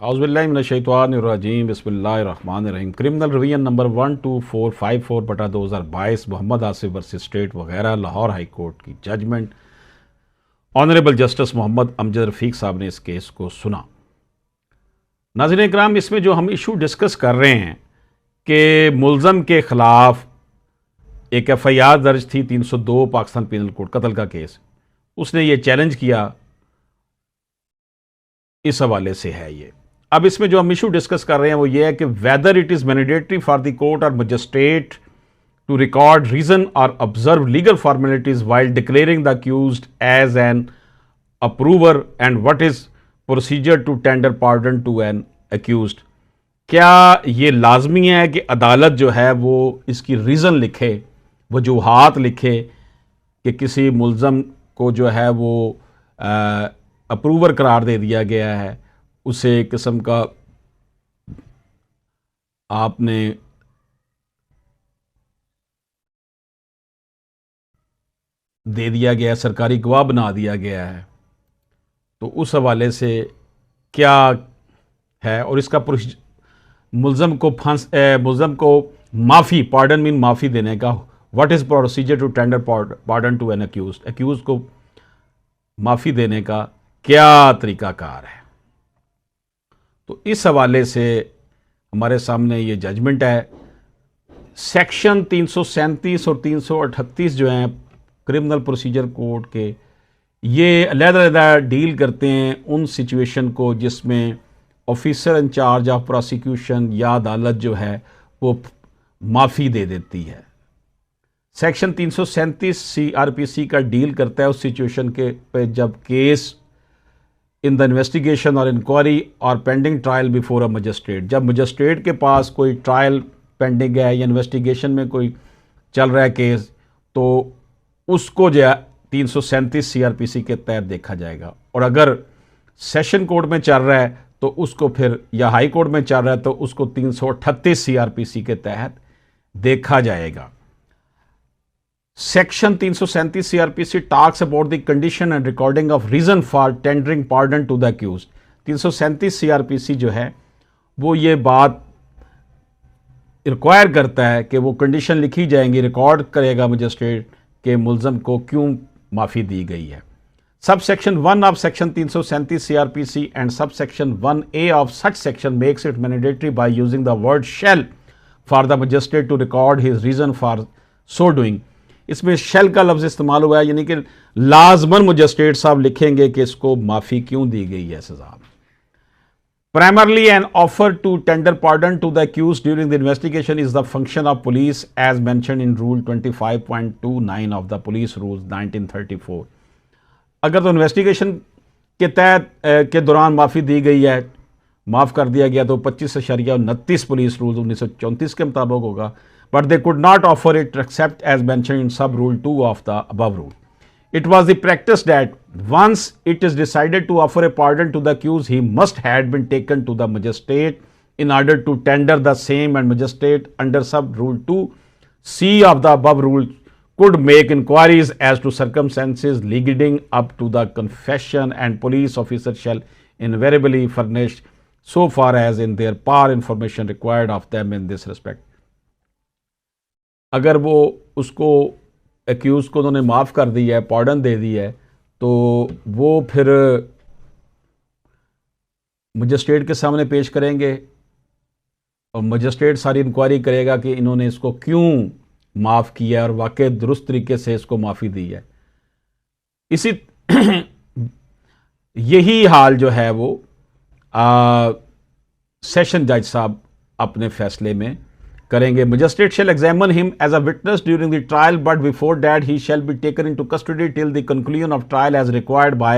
औज़ुबिल्लाहिमिनश्शैतानिर्रजीम बिस्मिल्लाहिर्रहमानिर्रहीम। Criminal revision number 12454/2022 Mohammad Asif versus state वगैरह Lahore high court की judgement. Honourable justice Mohammad Amjad Rafiq sahab ने इस केस को सुना। नाज़रीन इकराम, इसमें जो हम इशू डिस्कस कर रहे हैं कि मुलज़म के ख़िलाफ़ एक FIR दर्ज थी 302 पाकिस्तान पीनल कोड कत्ल का केस, उसने ये चैलेंज किया, इस हवाले से है ये। अब इसमें जो हम इशू डिस्कस कर रहे हैं वो ये है कि whether it is mandatory for the court और मजिस्ट्रेट टू रिकॉर्ड रीजन और observe legal formalities while declaring the accused as an approver and what is procedure to tender pardon to an accused. क्या ये लाजमी है कि अदालत जो है वो इसकी रीज़न लिखे, वजूहात लिखे कि किसी मुलज़म को जो है वो अप्रूवर करार दे दिया गया है, उसे एक किस्म का आपने दे दिया गया, सरकारी गवाह बना दिया गया है, तो उस हवाले से क्या है। और इसका मुलज़म को माफ़ी, पार्डन मीन माफ़ी देने का, what is procedure to tender pardon to an accuse को माफ़ी देने का क्या तरीक़ाकार है। तो इस हवाले से हमारे सामने ये जजमेंट है। सेक्शन 337 और 338 जो हैं क्रिमिनल प्रोसीजर कोड के, ये अलग-अलग डील करते हैं उन सिचुएशन को जिसमें ऑफिसर इंचार्ज ऑफ प्रोसिक्यूशन या अदालत जो है वो माफ़ी दे देती है। सेक्शन 337 CRPC का डील करता है उस सिचुएशन के पे जब केस इन द इन्वेस्टिगेशन और इंक्वायरी और pending trial before a magistrate, जब मजिस्ट्रेट के पास कोई ट्रायल पेंडिंग है या इन्वेस्टिगेशन में कोई चल रहा है केस, तो उसको जो है 337 CRPC के तहत देखा जाएगा। और अगर सेशन कोर्ट में चल रहा है तो उसको फिर, या हाई कोर्ट में चल रहा है तो उसको 338 CRPC के तहत देखा जाएगा। Section 337 CRPC talks about the condition and recording of reason for tendering pardon to the accused। 337 CRPC जो है वो ये बात रिक्वायर करता है कि वो कंडीशन लिखी जाएंगी, रिकॉर्ड करेगा मजिस्ट्रेट के मुलज़म को क्यों माफ़ी दी गई है। Sub section 1 of section 337 CRPC and sub section 1A of such section makes it mandatory by using the word shall for the magistrate to record his reason for so doing. इसमें shall का लफ्ज़ इस्तेमाल हुआ है, यानी कि लाजमन magistrate साहब लिखेंगे कि इसको माफ़ी क्यों दी गई है सजा। Primarily an offer to tender pardon to the accused during the investigation is the function of police as mention in rule 25.29 of the police rules 1934। अगर तो इन्वेस्टिगेशन के तहत के दौरान माफ़ी दी गई है, माफ़ कर दिया गया, तो 25.29 पुलिस रूल 1934 के मुताबिक होगा। But they could not offer it except as mentioned in sub rule 2 of the above rule. It was the practice that once it is decided to offer a pardon to the accused, he must have been taken to the magistrate in order to tender the same, and magistrate under sub rule 2C of the above rule could make inquiries as to circumstances leading up to the confession, and police officer shall invariably furnish so far as in their power information required of them in this respect। अगर वो उसको accused को उन्होंने माफ़ कर दिया है, pardon दे दिया है, तो वो फिर मजिस्ट्रेट के सामने पेश करेंगे और मजिस्ट्रेट सारी इंक्वायरी करेगा कि इन्होंने इसको क्यों माफ़ किया और वाकई दुरुस्त तरीके से इसको माफ़ी दी है। इसी यही हाल जो है वो सेशन जज साहब अपने फैसले में करेंगे। Magistrate shall examine him as a witness during the trial, but before that he shall be taken into custody till the conclusion of trial as required by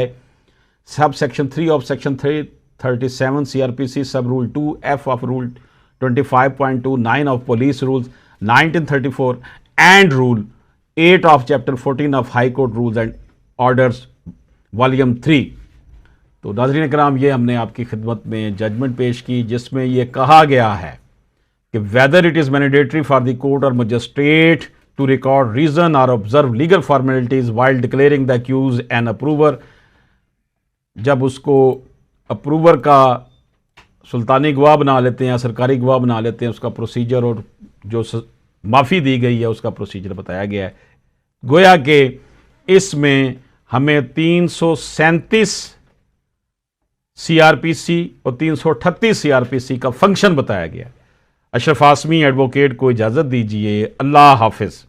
subsection 3 of section 337 CRPC sub rule 2F of rule 25.29 of police rules 1934 and rule 8 of chapter 14 of high court rules and orders volume 3। तो नाज़रीन इकराम, ये हमने आपकी खिदमत में judgement पेश की जिसमें यह कहा गया है कि whether it is mandatory for the court और मजिस्ट्रेट टू रिकॉर्ड रीजन और observe legal formalities while declaring the accuse an approver, जब उसको अप्रूवर का सुल्तानी गवाह बना लेते हैं या सरकारी गवाह बना लेते हैं, उसका प्रोसीजर और जो माफ़ी दी गई है उसका प्रोसीजर बताया गया है। गोया कि इसमें हमें 337 CRPC और 338 CRPC का फंक्शन बताया गया है। अशरफ आसमी एडवोकेट को इजाज़त दीजिए। अल्लाह हाफिज़।